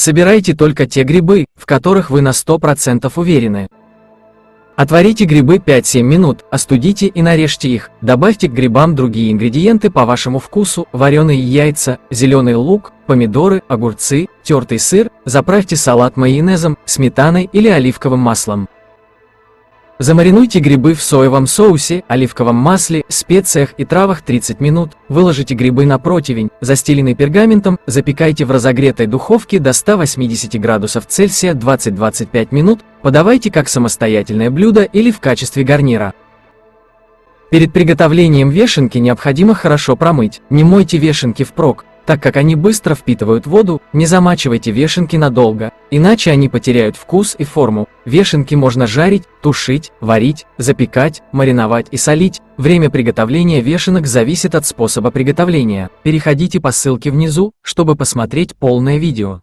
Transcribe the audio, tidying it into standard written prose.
Собирайте только те грибы, в которых вы на 100% уверены. Отварите грибы 5-7 минут, остудите и нарежьте их, добавьте к грибам другие ингредиенты по вашему вкусу, вареные яйца, зеленый лук, помидоры, огурцы, тертый сыр, заправьте салат майонезом, сметаной или оливковым маслом. Замаринуйте грибы в соевом соусе, оливковом масле, специях и травах 30 минут, выложите грибы на противень, застеленный пергаментом, запекайте в разогретой духовке до 180 градусов Цельсия 20-25 минут, подавайте как самостоятельное блюдо или в качестве гарнира. Перед приготовлением вешенки необходимо хорошо промыть, не мойте вешенки впрок, так как они быстро впитывают воду, не замачивайте вешенки надолго, иначе они потеряют вкус и форму. Вешенки можно жарить, тушить, варить, запекать, мариновать и солить. Время приготовления вешенок зависит от способа приготовления. Переходите по ссылке внизу, чтобы посмотреть полное видео.